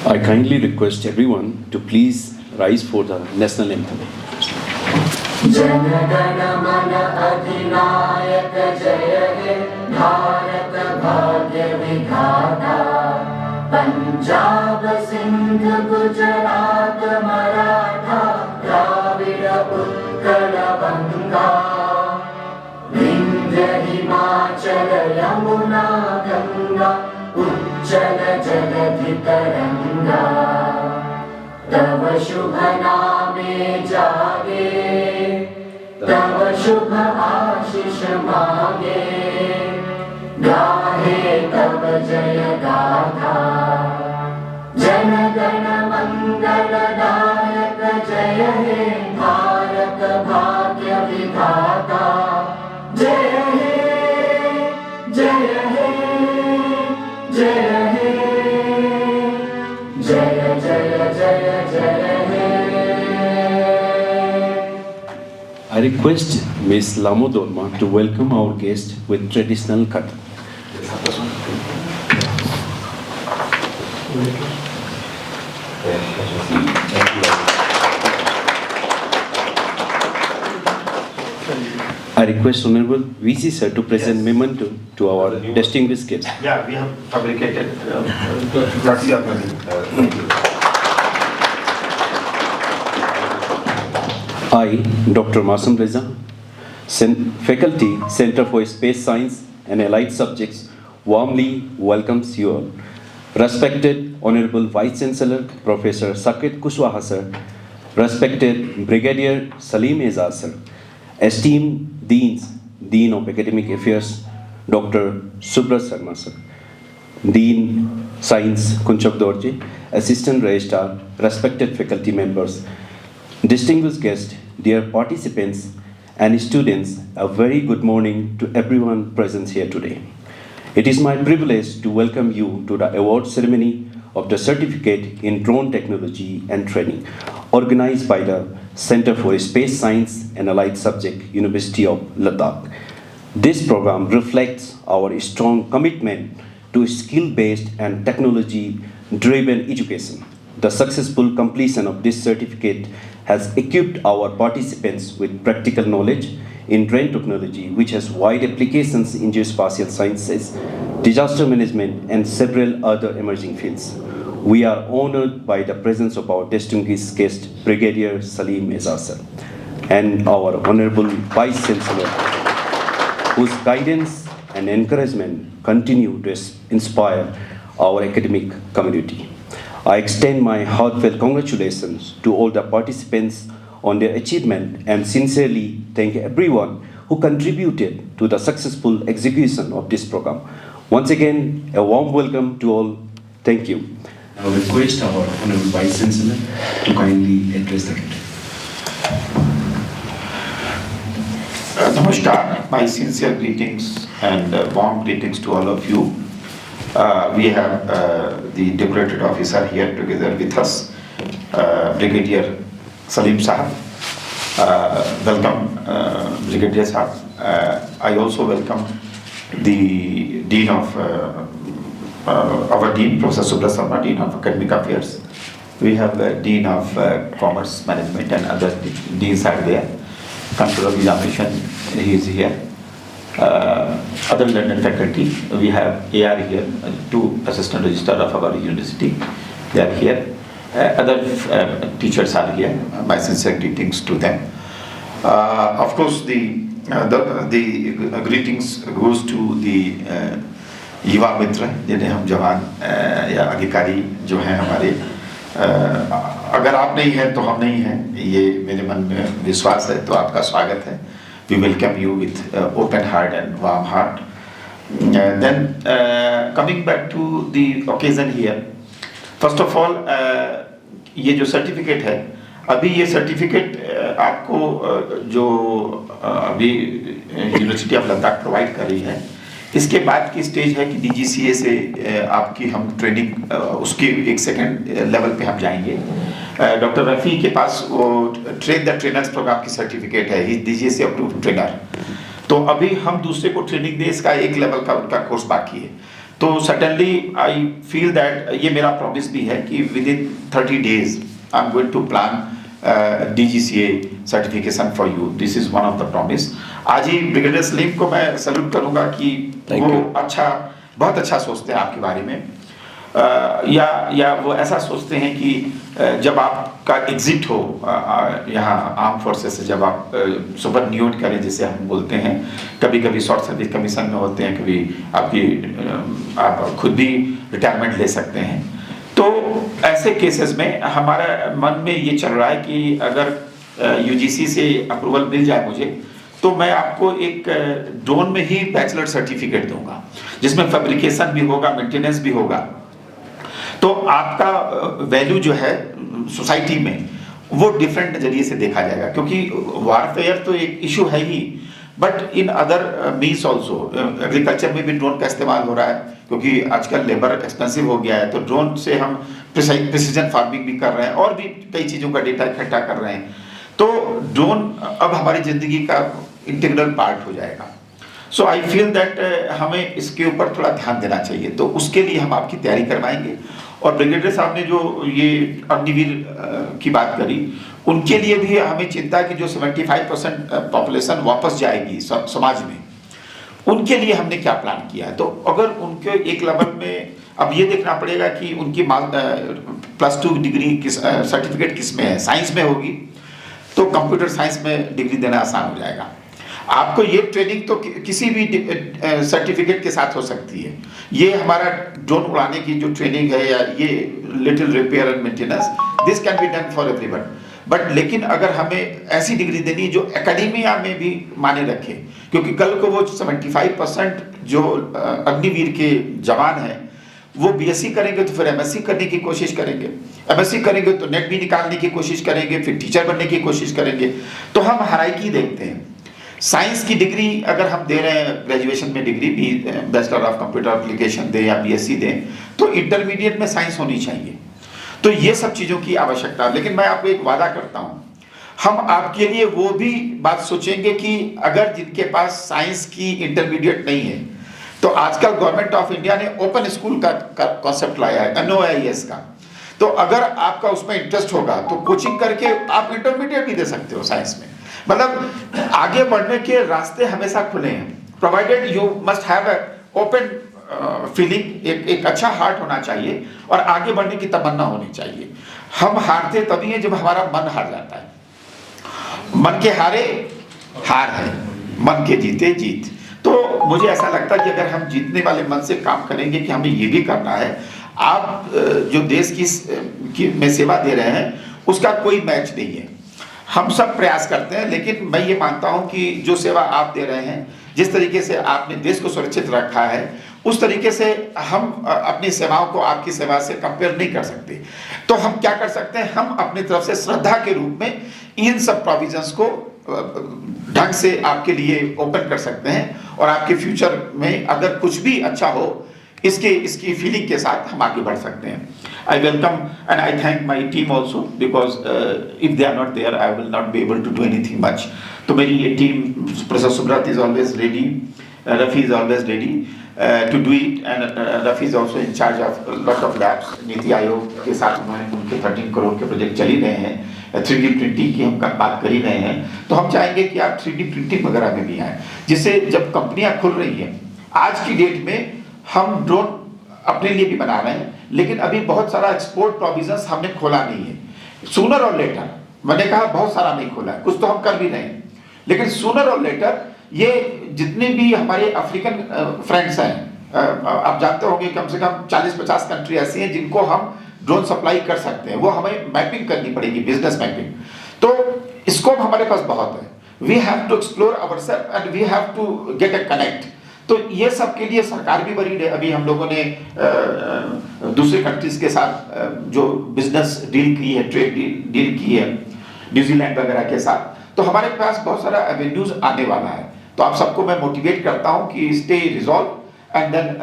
I kindly request everyone to please rise for the national anthem. जनगण मन अधिनायक जय हे भारत भाग्य विधाता पंजाब सिंध गुजरात मराठा द्राविड़ उत्कल बंगा विंध्य हिमाचल यमुना गंगा उज्जल जलधि तरंगा तव शुभ नामे जागे तव शुभ आशीष मांगे गाहे तव जय गाथा जन गण मंगल दायक जय हे भारत भाग्य विधाता जय हे जय हे जय हे जय जय जय जय हे। I request Ms. Lamo Dorma to welcome our guest with traditional katha. I request Honorable VC sir to present memento to our distinguished guest. Yeah, we have fabricated. I, Dr. Masum Reza, Faculty, Center for Space Science and Allied Subjects, warmly welcomes you all. Respected Honorable Vice Chancellor, Professor Saket Kushwaha sir, respected Brigadier Salim Ezaz sir, esteemed Deans, Dean of Academic Affairs, Dr. Subrat Sharma sir, Dean Science Kunchak Dorje, Assistant Registrar, respected faculty members, distinguished guests, dear participants and students, a very good morning to everyone present here today. It is my privilege to welcome you to the award ceremony of the Certificate in Drone Technology and Training, organized by the Center for Space Science and Allied Subjects, University of Ladakh. This program reflects our strong commitment to skill-based and technology-driven education. The successful completion of this certificate has equipped our participants with practical knowledge in drone technology, which has wide applications in geospatial sciences, disaster management, and several other emerging fields. We are honored by the presence of our distinguished guest, Brigadier Salim Ezaz sir, and our Honorable Vice Chancellor, whose guidance and encouragement continue to inspire our academic community. I extend my heartfelt congratulations to all the participants on their achievement and sincerely thank everyone who contributed to the successful execution of this program. Once again, a warm welcome to all. Thank you. I will request our Honorable Vice Chancellor to kindly address the country. Namaskar, my sincere greetings and warm greetings to all of you. We have the decorated officer here together with us, Brigadier Salim Sahab. Welcome, Brigadier Sahab. I also welcome the Dean of our Dean, Professor Subrat Sharma, Dean of Academic Affairs. We have the Dean of Commerce Management and other deans are there. Control of Examination, he is here. Other London faculty, we have AR here, two assistant registrar of our university, they are here. Other teachers are here, my sincere greetings to them. Of course, the greetings goes to the युवा मित्र जिन्हें हम जवान या अधिकारी जो हैं हमारे, अगर आप नहीं हैं तो हम नहीं हैं, ये मेरे मन में विश्वास है, तो आपका स्वागत है. We welcome you with open heart and warm heart. Then coming back to the occasion here, first of all, ये जो सर्टिफिकेट है, अभी ये सर्टिफिकेट आपको जो अभी यूनिवर्सिटी ऑफ लद्दाख प्रोवाइड कर रही है, इसके बाद की स्टेज है कि DGCA से आपकी हम ट्रेनिंग उसके एक सेकंड लेवल पे हम जाएंगे. डॉक्टर रफ़ी के पास वो ट्रेन द ट्रेनर्स प्रोग्राम की सर्टिफिकेट है, ही DGCA अप्रूव्ड ट्रेनर. तो अभी हम दूसरे को ट्रेनिंग दें, इसका एक लेवल का उनका कोर्स बाकी है. तो सडनली आई फील दैट ये मेरा प्रॉमिस भी है कि within 30 days I am going to plan DGCA certification for you. This is one of the promise. आज ही ब्रिगेडियर सलीम को मैं सैल्यूट करूंगा कि Thank वो you. अच्छा, बहुत अच्छा सोचते हैं आपके बारे में। या वो ऐसा सोचते हैं कि जब आपका एग्जिट हो यहाँ आर्म फोर्सेस से, जब आप सुपर न्यूट करें जिसे हम बोलते हैं, कभी कभी शॉर्ट सर्विस कमीशन में होते हैं, कभी आप खुद भी रिटायरमेंट ले सकते हैं। तो ऐसे केसेस में हमारा मन में ये चल रहा है कि अगर UGC से अप्रूवल मिल जाए मुझे, तो मैं आपको एक ड्रोन में ही बैचलर सर्टिफिकेट दूंगा, जिसमें फैब्रिकेशन भी होगा, मेंटेनेंस भी होगा। तो आपका वैल्यू जो है सोसाइटी में वो डिफरेंट नजरिए से देखा जाएगा, क्योंकि वारफेयर तो एक इशू है ही, but in other means also agriculture में भी ड्रोन का इस्तेमाल हो रहा है, क्योंकि आजकल लेबर एक्सपेंसिव हो गया है। तो ड्रोन से हम प्रिसीजन फार्मिंग भी कर रहे हैं और भी कई चीज़ों का डेटा इकट्ठा कर रहे हैं। तो ड्रोन अब हमारी ज़िंदगी का इंटीग्रल पार्ट हो जाएगा। सो आई फील दैट हमें इसके ऊपर थोड़ा ध्यान देना चाहिए, तो उसके लिए हम आपकी तैयारी करवाएंगे। और ब्रिगेडियर साहब ने जो ये अग्निवीर की बात करी, उनके लिए भी हमें चिंता है कि जो 75% पॉपुलेशन वापस जाएगी समाज में, उनके लिए हमने क्या प्लान किया है। तो अगर उनके एक लेवल में अब ये देखना पड़ेगा कि उनकी +2 डिग्री सर्टिफिकेट किस में है, साइंस में होगी तो कंप्यूटर साइंस में डिग्री देना आसान हो जाएगा। आपको ये ट्रेनिंग तो किसी भी सर्टिफिकेट के साथ हो सकती है। ये हमारा ड्रोन उड़ाने की जो ट्रेनिंग है, या ये little repair and maintenance, this can be done for everyone. But लेकिन अगर हमें ऐसी डिग्री देनी जो एकेडमिया में भी माने रखे, क्योंकि कल को वो 75% जो अग्निवीर के जवान हैं वो BSc करेंगे तो फिर MSc करने की कोशिश करेंगे, MSc करेंगे तो नेट भी निकालने की कोशिश करेंगे, फिर टीचर बनने की कोशिश करेंगे। तो हम हायरार्की देखते हैं। साइंस की डिग्री अगर हम दे रहे हैं, ग्रेजुएशन में डिग्री भी बैचलर ऑफ कंप्यूटर एप्लीकेशन दें या BSc दें, तो इंटरमीडिएट में साइंस होनी चाहिए। तो ये सब चीज़ों की आवश्यकता है। लेकिन मैं आपको एक वादा करता हूँ, हम आपके लिए वो भी बात सोचेंगे कि अगर जिनके पास साइंस की इंटरमीडिएट नहीं है, तो आजकल गवर्नमेंट ऑफ इंडिया ने ओपन स्कूल का कॉन्सेप्ट लाया है, NOIS का। तो अगर आपका उसमें इंटरेस्ट होगा तो कोचिंग करके आप इंटरमीडिएट भी दे सकते हो साइंस में। मतलब आगे बढ़ने के रास्ते हमेशा खुले हैं, provided you must have a open feeling, एक अच्छा हार्ट होना चाहिए और आगे बढ़ने की तमन्ना होनी चाहिए। हम हारते तभी हैं जब हमारा मन हार जाता है। मन के हारे हार है, मन के जीते जीत। तो मुझे ऐसा लगता है कि अगर हम जीतने वाले मन से काम करेंगे कि हमें ये भी करना है, आप जो देश की में सेवा दे रहे हैं उसका कोई मैच नहीं है। हम सब प्रयास करते हैं, लेकिन मैं ये मानता हूं कि जो सेवा आप दे रहे हैं, जिस तरीके से आपने देश को सुरक्षित रखा है, उस तरीके से हम अपनी सेवाओं को आपकी सेवा से कंपेयर नहीं कर सकते। तो हम क्या कर सकते हैं, हम अपनी तरफ से श्रद्धा के रूप में इन सब प्रोविजंस को ढंग से आपके लिए ओपन कर सकते हैं, और आपके फ्यूचर में अगर कुछ भी अच्छा हो, इसकी फीलिंग के साथ हम आगे बढ़ सकते हैं। I welcome and I thank my team also, because if they are not there, I will not be able to do anything much. तो मेरी ये team, Professor Subrat is always ready, Rafi is always ready to do it, and Rafi is also in charge of a lot of labs. NITI Aayog के साथ उनके 13 करोड़ के project चल ही रहे हैं, 3D प्रिंटिंग की हम बात कर ही रहे हैं। तो हम चाहेंगे कि आप 3D प्रिंटिंग वगैरह में भी आए, जिससे जब कंपनियां खुल रही हैं, आज की डेट में हम ड्रोन अपने लिए भी बना रहे हैं, लेकिन अभी बहुत सारा एक्सपोर्ट प्रोविजंस हमने खोला नहीं है। सूनर और लेटर, मैंने कहा बहुत सारा नहीं खोला है, कुछ तो हम कर भी रहे हैं, लेकिन सूनर और लेटर ये जितने भी हमारे अफ्रीकन फ्रेंड्स हैं, आप जानते होंगे कम से कम 40-50 कंट्री ऐसी हैं जिनको हम ड्रोन सप्लाई कर सकते हैं। वो हमें मैपिंग करनी पड़ेगी, बिजनेस मैपिंग। तो स्कोप हमारे पास बहुत है। We have to explore ourself and we have to get a connect. तो ये सब के लिए सरकार भी वरीड है। अभी हम लोगों ने दूसरे कंट्रीज के साथ जो बिजनेस डील की है, ट्रेड डील की है, न्यूजीलैंड वगैरह के साथ, तो हमारे पास बहुत सारा एवेन्यूज आने वाला है। तो आप सबको मैं मोटिवेट करता हूं कि स्टे रिजॉल्व एंड देन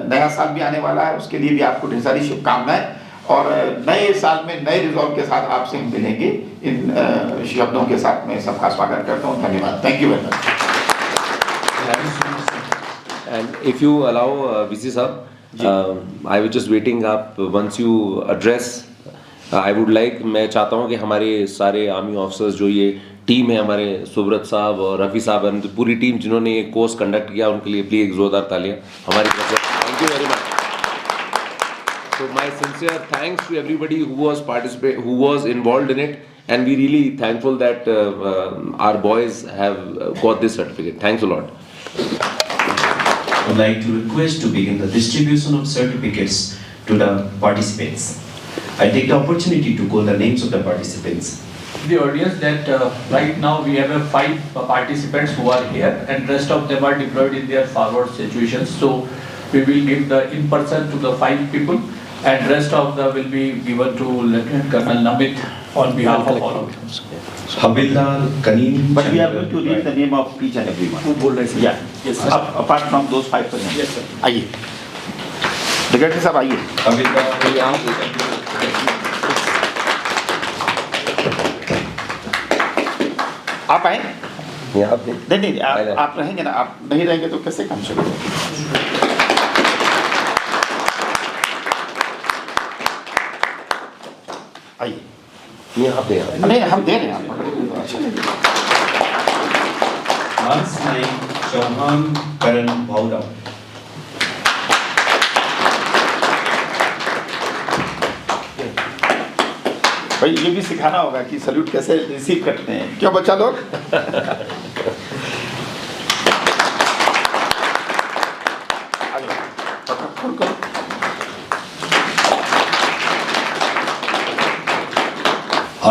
नया साल भी आने वाला है, उसके लिए भी आपको ढेर सारी शुभकामनाएं, और नए साल में नए रिजॉल्व के साथ आपसे हम मिलेंगे। इन शब्दों के साथ मैं सबका स्वागत करता हूं। धन्यवाद। Thank you very much. And if you allow, VC sir, I was just waiting up once you address. I would like, मैं चाहता हूँ कि हमारे सारे आर्मी ऑफिसर्स जो ये टीम है, हमारे सुब्रत साहब और रफ़ी साहब, पूरी टीम जिन्होंने ये कोर्स कंडक्ट किया, उनके लिए प्लीज एक जोरदार तालियां हमारी तरफ से। Thank you very much. So my sincere thanks to everybody who was involved in it, and we really thankful that our boys have got this certificate. Thanks a lot. I would like to request to begin the distribution of certificates to the participants. I take the opportunity to call the names of the participants. The audience that right now we have 5 participants who are here, and rest of them are deployed in their forward situations. So we will give the in person to the 5 people, and rest of them will be given to Lieutenant Colonel Namit on behalf of all of them. Havildar Kaneem. But we are going to read the name of each and every one. Who बोल रहे हैं? Yeah. Yes, sir. Apart from those 5 persons. Yes, sir. आइए। Brigadier साहब आइए। Havildar. आप आए? यहाँ पे नहीं, आप रहेंगे ना, आप नहीं रहेंगे तो कैसे काम शुरू होगा? आइए। यहाँ पे नहीं, हम दे रहे हैं आपको। Lance Naik Chauhan Karan Bhaura. भाई ये भी सिखाना होगा कि सल्यूट कैसे रिसीव करते हैं, क्यों बच्चा लोग?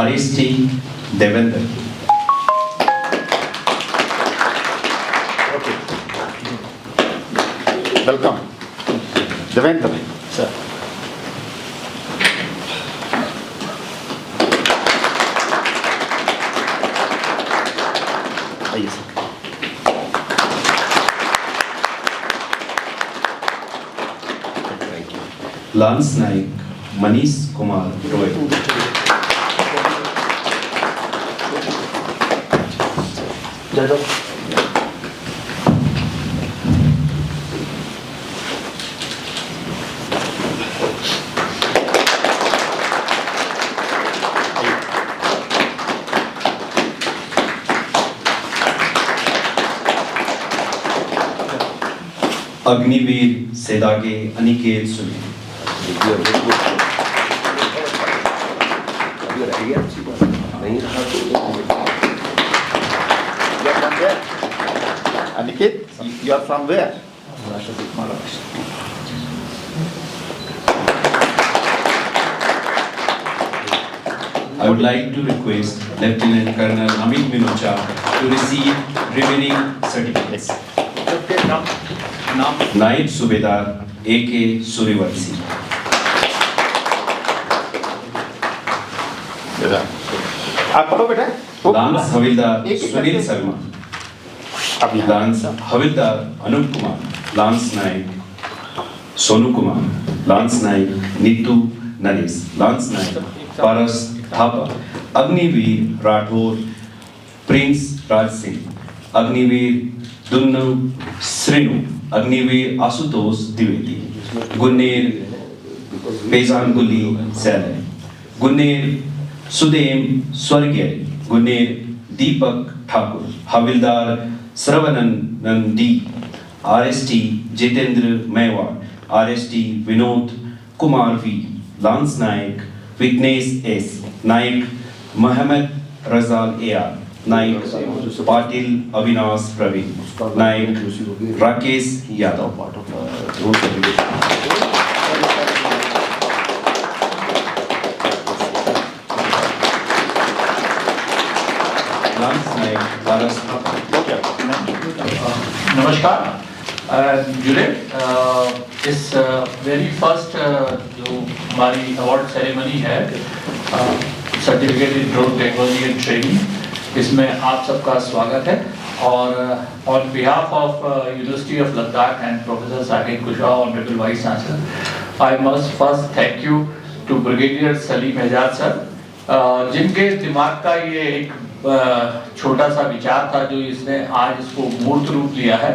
RST Devendra. Okay, welcome Devendra sir. आइए सर। Lance Naik Manish Kumar Roy. Agniveer Sedage Aniket Sunil. अभी रह गया अच्छी बात नहीं रहा तो Aniket, you are from where? I would like to request Lieutenant Colonel Amit Minocha to receive remaining certificates. Naib Subedar A.K. Surivanshi. आप पढ़ो बेटा। Lance Havildar Sunil Sharma. अब यहाँ Lance Havildar Anup Kumar. Lance Naik Sonu Kumar. Lance Naik Nitu Naresh. Lance Naik Paras Thapa. Agniveer Rathore Prince Raj Singh. Agniveer Dunnu Srinu. Agniveer Asutosh Dwivedi. Gunner Pezan Gulli Saleh. Gunner Sudem Swargyari. Gunner Deepak Thakur. Havildar Sravanan D. RST Jitendra Mewar. RST Vinod Kumar V. Lance Naik Vignesh S. Naik Mohammed Razal A.R. Naik Patil Avinash Praveen. Naik Rakesh Yadav. Lance Naik Paras Thapa. नमस्कार जुड़े इस very first जो हमारी award ceremony है certificate in drone technology and training, इसमें आप सबका स्वागत है। और on behalf of university of Ladakh and professor Saqib Kushwaha honourable vice chancellor, I must first thank you to brigadier Salim Ejaz sir, जिनके दिमाग का ये एक छोटा सा विचार था जो इसने आज इसको मूर्त रूप लिया है।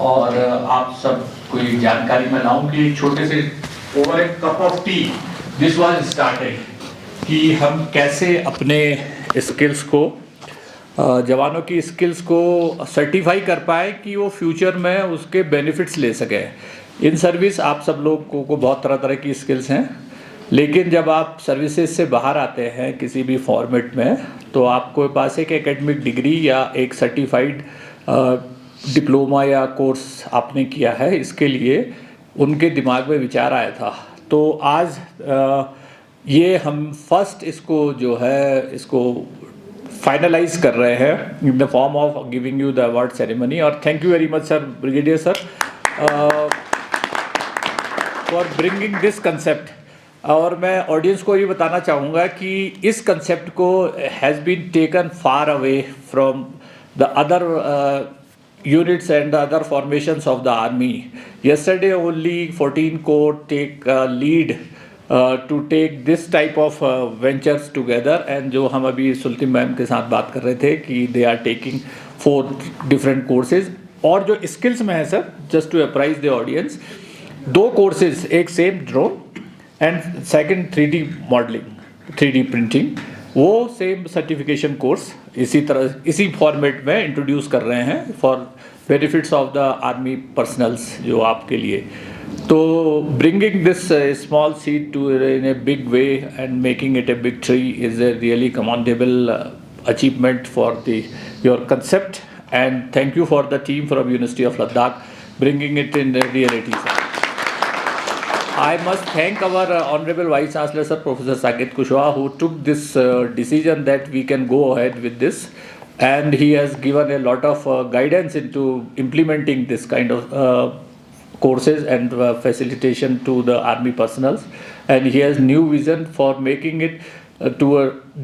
और आप सब कोई जानकारी मैं लाऊं कि एक छोटे से over A cup of T this was started कि हम कैसे अपने स्किल्स को जवानों की स्किल्स को सर्टिफाई कर पाए कि वो फ्यूचर में उसके बेनिफिट्स ले सके। इन सर्विस आप सब लोगों को बहुत तरह तरह की स्किल्स हैं, लेकिन जब आप सर्विसेज से बाहर आते हैं किसी भी फॉर्मेट में तो आपको पास एक एकेडमिक डिग्री या एक सर्टिफाइड डिप्लोमा या कोर्स आपने किया है, इसके लिए उनके दिमाग में विचार आया था। तो आज ये हम फर्स्ट इसको जो है इसको फाइनलाइज कर रहे हैं in the form of giving you the award ceremony. और thank you very much sir, brigadier sir, for bringing this concept. और मैं ऑडियंस को ये बताना चाहूँगा कि इस कंसेप्ट को has been taken far away from the other units and the other formations of the army. Yesterday only 14 Corps take lead to take this type of ventures together, and जो हम अभी सुल्ती मैम के साथ बात कर रहे थे कि they are taking 4 different courses। और जो skills में है sir, just to apprise the audience, 2 courses, एक same drone and second 3D modeling, 3D printing, वो सेम सर्टिफिकेशन कोर्स इसी तरह इसी फॉर्मेट में इंट्रोड्यूस कर रहे हैं for benefits of the army personnels जो आपके लिए। तो bringing this small seed to in a big way and making it a big tree is a really commendable achievement for the your concept, and thank you for the team from university of Ladakh bringing it in reality. I must thank our Honorable Vice Chancellor Sir Professor Saket Kushwaha, who took this decision that we can go ahead with this, and he has given a lot of guidance into implementing this kind of courses and facilitation to the army personals, and he has new vision for making it to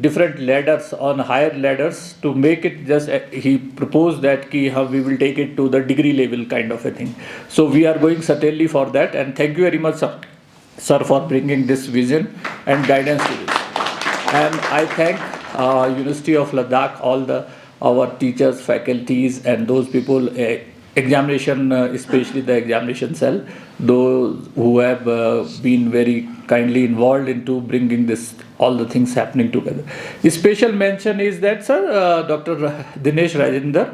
different ladders, on higher ladders, to make it just he proposed that ki we will take it to the degree level kind of a thing. So we are going certainly for that, and thank you very much sir for bringing this vision and guidance to this. And I thank University of Ladakh, all our teachers, faculties, and those people, examination, especially the examination cell, those who have been very kindly involved into bringing this all the things happening together. A special mention is that sir, Dr. Dinesh Rajendra,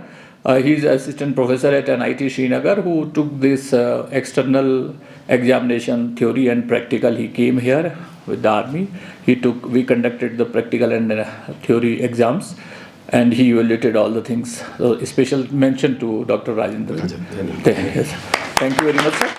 he is assistant professor at NIT Srinagar, who took this external examination theory and practical. He came here with the army. We conducted the practical and theory exams, and he evaluated all the things. So a special mention to Dr. Rajendra. Yes. Thank you very much, sir.